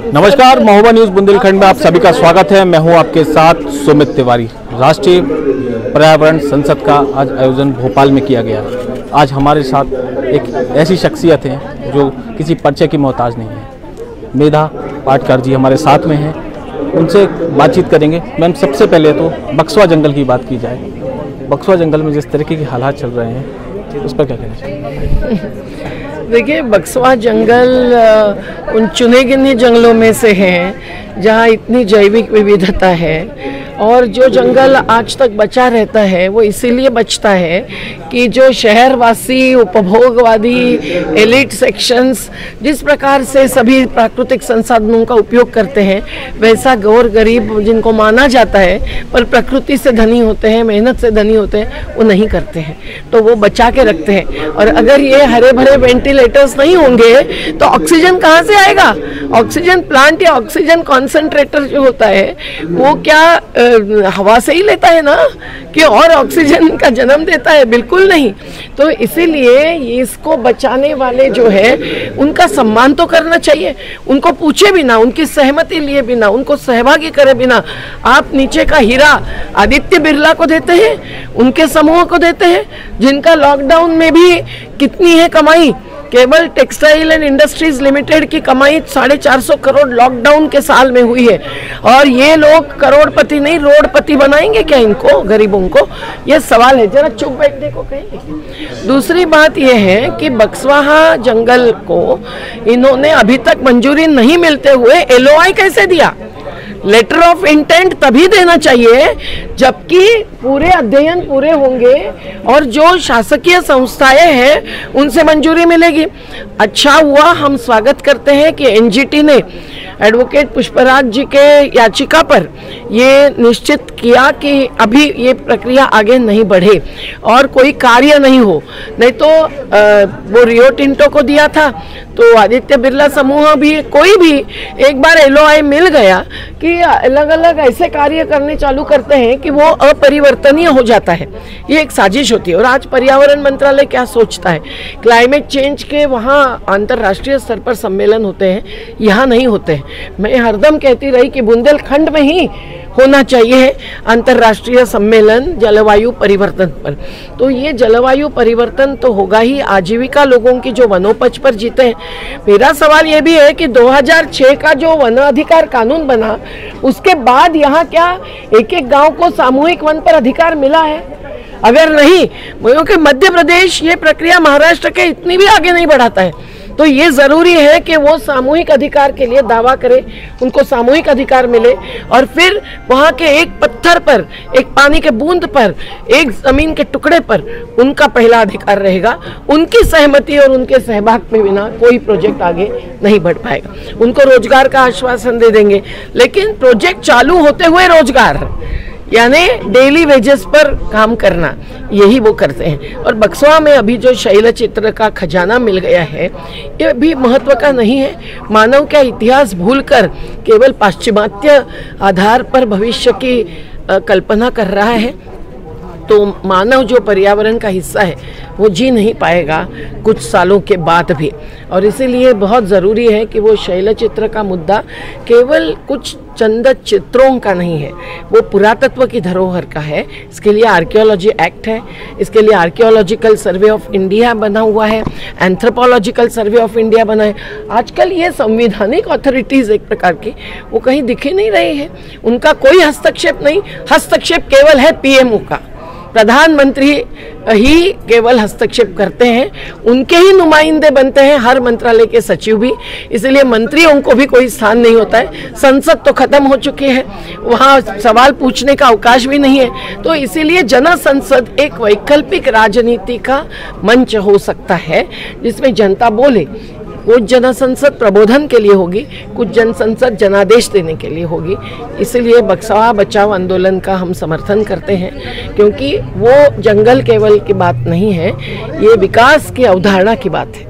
नमस्कार, महोबा न्यूज़ बुंदेलखंड में आप सभी का स्वागत है। मैं हूं आपके साथ सुमित तिवारी। राष्ट्रीय पर्यावरण संसद का आज आयोजन भोपाल में किया गया। आज हमारे साथ एक ऐसी शख्सियत है जो किसी परिचय की मोहताज नहीं है। मेधा पाटकर जी हमारे साथ में हैं, उनसे बातचीत करेंगे। मैम, सबसे पहले तो बक्सवा जंगल की बात की जाए। बक्सवा जंगल में जिस तरीके के हालात चल रहे हैं, उस पर क्या कहना चाहिए? देखिए, बक्सवा जंगल उन चुने गिने जंगलों में से हैं जहाँ इतनी जैविक विविधता है, और जो जंगल आज तक बचा रहता है वो इसीलिए बचता है कि जो शहरवासी, उपभोगवादी, एलिट सेक्शंस जिस प्रकार से सभी प्राकृतिक संसाधनों का उपयोग करते हैं, वैसा गौर गरीब जिनको माना जाता है पर प्रकृति से धनी होते हैं, मेहनत से धनी होते हैं, वो नहीं करते हैं। तो वो बचा के रखते हैं। और अगर ये हरे भरे वेंटिलेटर्स नहीं होंगे तो ऑक्सीजन कहाँ से आएगा? ऑक्सीजन प्लांट या ऑक्सीजन कॉन्सेंट्रेटर जो होता है वो क्या हवा से ही लेता है ना, कि और ऑक्सीजन का जन्म देता है? बिल्कुल नहीं। तो इसीलिए इसको बचाने वाले जो है उनका सम्मान तो करना चाहिए। उनको पूछे बिना, उनकी सहमति लिए बिना, उनको सहभागी करे बिना आप नीचे का हीरा आदित्य बिरला को देते हैं, उनके समूह को देते हैं, जिनका लॉकडाउन में भी कितनी है कमाई। केवल टेक्सटाइल एंड इंडस्ट्रीज लिमिटेड की कमाई 450 करोड़ लॉकडाउन के साल में हुई है। और ये लोग करोड़पति नहीं, रोडपति बनाएंगे क्या इनको, गरीबों को? ये सवाल है। जरा चुप बैठने को कहेंगे। दूसरी बात ये है कि बक्सवा जंगल को इन्होंने अभी तक मंजूरी नहीं मिलते हुए LOI कैसे दिया? लेटर ऑफ इंटेंट तभी देना चाहिए जबकि पूरे अध्ययन पूरे होंगे और जो शासकीय संस्थाएं हैं उनसे मंजूरी मिलेगी। अच्छा हुआ, हम स्वागत करते हैं कि NGT ने एडवोकेट पुष्पराज जी के याचिका पर ये निश्चित किया कि अभी ये प्रक्रिया आगे नहीं बढ़े और कोई कार्य नहीं हो। नहीं तो वो रियो टिंटो को दिया था, तो आदित्य बिरला समूह भी, कोई भी एक बार LOI मिल गया कि अलग अलग ऐसे कार्य करने चालू करते हैं कि वो अपरिवर्तनीय हो जाता है। ये एक साजिश होती है। और आज पर्यावरण मंत्रालय क्या सोचता है? क्लाइमेट चेंज के वहाँ अंतर्राष्ट्रीय स्तर पर सम्मेलन होते हैं, यहाँ नहीं होते हैं। मैं हरदम कहती रही कि बुंदेलखंड में ही होना चाहिए अंतर्राष्ट्रीय सम्मेलन जलवायु परिवर्तन पर। तो ये जलवायु परिवर्तन तो होगा ही, आजीविका लोगों की जो वनोपज पर जीते हैं। मेरा सवाल ये भी है कि 2006 का जो वन अधिकार कानून बना, उसके बाद यहाँ क्या एक एक गांव को सामूहिक वन पर अधिकार मिला है? अगर नहीं, क्योंकि मध्य प्रदेश ये प्रक्रिया महाराष्ट्र के इतनी भी आगे नहीं बढ़ाता है, तो ये ज़रूरी है कि वो सामूहिक अधिकार के लिए दावा करे, उनको सामूहिक अधिकार मिले, और फिर वहाँ के एक पत्थर पर, एक पानी के बूंद पर, एक ज़मीन के टुकड़े पर उनका पहला अधिकार रहेगा। उनकी सहमति और उनके सहभाग में बिना कोई प्रोजेक्ट आगे नहीं बढ़ पाएगा। उनको रोजगार का आश्वासन दे देंगे, लेकिन प्रोजेक्ट चालू होते हुए रोजगार, यानी डेली वेजेस पर काम करना, यही वो करते हैं। और बक्सवा में अभी जो शैलचित्र का खजाना मिल गया है, ये भी महत्व का नहीं है। मानव का इतिहास भूलकर केवल पाश्चिमात्य आधार पर भविष्य की कल्पना कर रहा है, तो मानव जो पर्यावरण का हिस्सा है वो जी नहीं पाएगा कुछ सालों के बाद भी। और इसीलिए बहुत ज़रूरी है कि वो शैलचित्र का मुद्दा केवल कुछ चंद चित्रों का नहीं है, वो पुरातत्व की धरोहर का है। इसके लिए आर्कियोलॉजी एक्ट है, इसके लिए आर्कियोलॉजिकल सर्वे ऑफ इंडिया बना हुआ है, एंथ्रोपोलॉजिकल सर्वे ऑफ इंडिया बना है। आजकल ये संवैधानिक अथॉरिटीज़ एक प्रकार की वो कहीं दिख ही नहीं रही है, उनका कोई हस्तक्षेप नहीं। हस्तक्षेप केवल है PMO का, प्रधानमंत्री ही केवल हस्तक्षेप करते हैं, उनके ही नुमाइंदे बनते हैं, हर मंत्रालय के सचिव भी। इसलिए मंत्रियों को भी कोई स्थान नहीं होता है। संसद तो खत्म हो चुकी है, वहाँ सवाल पूछने का अवकाश भी नहीं है। तो इसीलिए जन संसद एक वैकल्पिक राजनीति का मंच हो सकता है जिसमें जनता बोले। कुछ जन संसद प्रबोधन के लिए होगी, कुछ जन संसद जनादेश देने के लिए होगी। इसलिए बक्सवा बचाओ आंदोलन का हम समर्थन करते हैं, क्योंकि वो जंगल केवल की बात नहीं है, ये विकास की अवधारणा की बात है।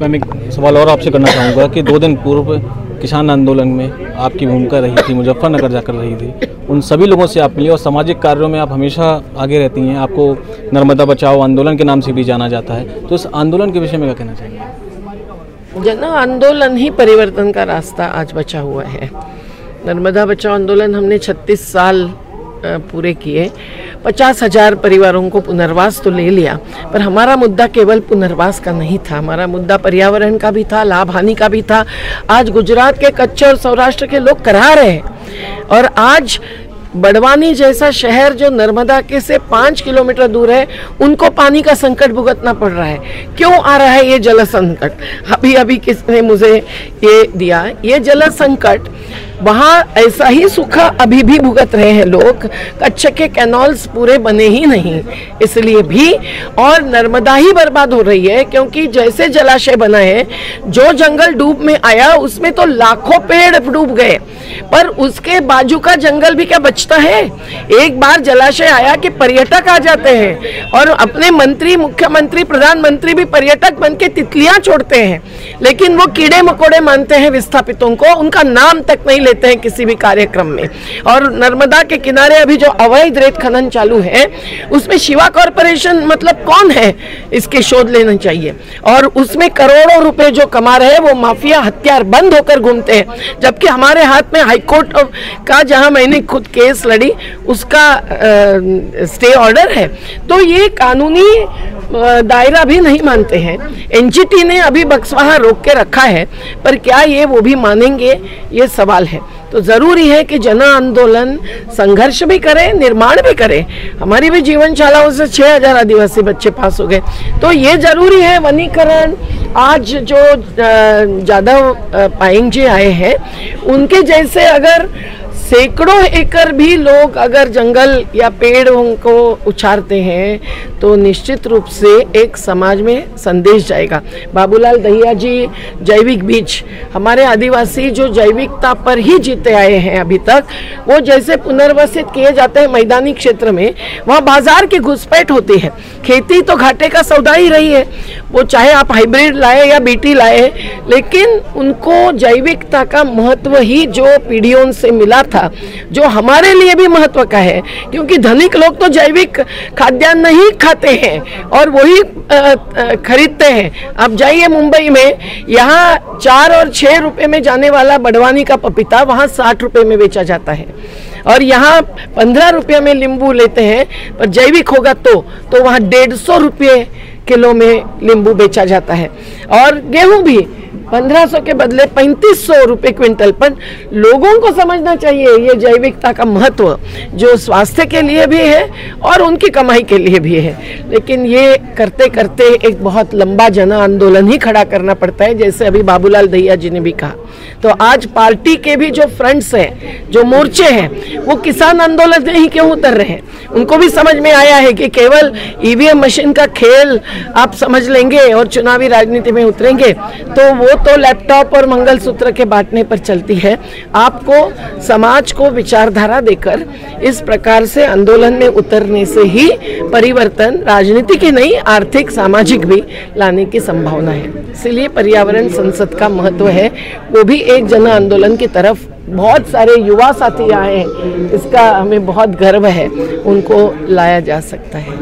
मैं एक सवाल और आपसे करना चाहूँगा कि 2 दिन पूर्व किसान आंदोलन में आपकी भूमिका रही थी, मुजफ्फरनगर जाकर रही थी, उन सभी लोगों से आप मिली और सामाजिक कार्यों में आप हमेशा आगे रहती हैं। आपको नर्मदा बचाओ आंदोलन के नाम से भी जाना जाता है, तो इस आंदोलन के विषय में क्या कहना चाहिए? जन आंदोलन ही परिवर्तन का रास्ता आज बचा हुआ है। नर्मदा बचाओ आंदोलन हमने 36 साल पूरे किए, 50,000 परिवारों को पुनर्वास तो ले लिया, पर हमारा मुद्दा केवल पुनर्वास का नहीं था, हमारा मुद्दा पर्यावरण का भी था, लाभ हानि का भी था। आज गुजरात के कच्छ और सौराष्ट्र के लोग करा रहे हैं, और आज बड़वानी जैसा शहर जो नर्मदा के से 5 किलोमीटर दूर है, उनको पानी का संकट भुगतना पड़ रहा है। क्यों आ रहा है ये जल संकट? अभी अभी किसने मुझे ये दिया, ये जल संकट वहाँ ऐसा ही सूखा अभी भी भुगत रहे हैं लोग, कच्छ के कैनाल्स पूरे बने ही नहीं इसलिए भी, और नर्मदा ही बर्बाद हो रही है क्योंकि जैसे जलाशय बना है, जो जंगल डूब में आया उसमें तो लाखों पेड़ डूब गए, पर उसके बाजू का जंगल भी क्या बचता है? एक बार जलाशय आया कि पर्यटक आ जाते हैं, और अपने मंत्री, मुख्यमंत्री, प्रधानमंत्री भी पर्यटक बन के तितलियां छोड़ते हैं, लेकिन वो कीड़े मकोड़े मानते हैं विस्थापितों को, उनका नाम तक नहीं लेते हैं किसी भी कार्यक्रम में। और नर्मदा के किनारे अभी जो अवैध रेत खनन चालू है, उसमें शिवा कॉर्पोरेशन मतलब कौन है, इसके शोध लेना चाहिए। और उसमें करोड़ों रुपए जो कमा रहे हैं वो माफिया हथियार बंद होकर घूमते हैं, जबकि हमारे हाथ में हाईकोर्ट का, जहां मैंने खुद केस लड़ी, उसका स्टे ऑर्डर है। तो ये कानूनी दायरा भी नहीं मानते हैं। एनजीटी ने अभी बक्सवाहा रोक के रखा है, पर क्या ये वो भी मानेंगे, ये सवाल है। तो ज़रूरी है कि जन आंदोलन संघर्ष भी करे, निर्माण भी करे। हमारी भी जीवनशालाओं से 6,000 आदिवासी बच्चे पास हो गए, तो ये ज़रूरी है। वनीकरण, आज जो जादव पायेंग जी आए हैं, उनके जैसे अगर सैकड़ों एकड़ भी लोग अगर जंगल या पेड़ों को उछालते हैं, तो निश्चित रूप से एक समाज में संदेश जाएगा। बाबूलाल दहिया जी, जैविक बीज, हमारे आदिवासी जो जैविकता पर ही जीते आए हैं अभी तक, वो जैसे पुनर्वसित किए जाते हैं मैदानी क्षेत्र में, वहाँ बाजार की घुसपैठ होती है। खेती तो घाटे का सौदा ही रही है, वो चाहे आप हाइब्रिड लाए या बीटी लाए, लेकिन उनको जैविकता का महत्व ही जो पीढ़ियों से मिला था, जो हमारे लिए भी महत्व का है, क्योंकि धनिक लोग तो जैविक खाद्यान्न नहीं खाते हैं और वही खरीदते हैं। अब जाइए मुंबई में, यहाँ 4 और 6 रुपए में जाने वाला बड़वानी का पपीता वहाँ 60 रुपए में बेचा जाता है, और यहाँ 15 रुपये में नींबू लेते हैं, पर जैविक होगा तो वहाँ 150 रुपये किलो में नींबू बेचा जाता है। और गेहूं भी 1500 के बदले 3500 रुपये क्विंटल। पर लोगों को समझना चाहिए ये जैविकता का महत्व, जो स्वास्थ्य के लिए भी है और उनकी कमाई के लिए भी है। लेकिन ये करते करते एक बहुत लंबा जन आंदोलन ही खड़ा करना पड़ता है, जैसे अभी बाबूलाल दहिया जी ने भी कहा। तो आज पार्टी के भी जो फ्रंट्स हैं, जो मोर्चे हैं, वो किसान आंदोलन में ही क्यों उतर रहे हैं? उनको भी समझ में आया है कि केवल ईवीएम मशीन का खेल आप समझ लेंगे और चुनावी राजनीति में उतरेंगे तो वो तो लैपटॉप और मंगलसूत्र के बांटने पर चलती है। आपको समाज को विचारधारा देकर इस प्रकार से आंदोलन में उतरने से ही परिवर्तन, राजनीति की नहीं, आर्थिक सामाजिक भी लाने की संभावना है। इसलिए पर्यावरण संसद का महत्व है, वो भी एक जन आंदोलन की तरफ। बहुत सारे युवा साथी आए हैं, इसका हमें बहुत गर्व है, उनको लाया जा सकता है।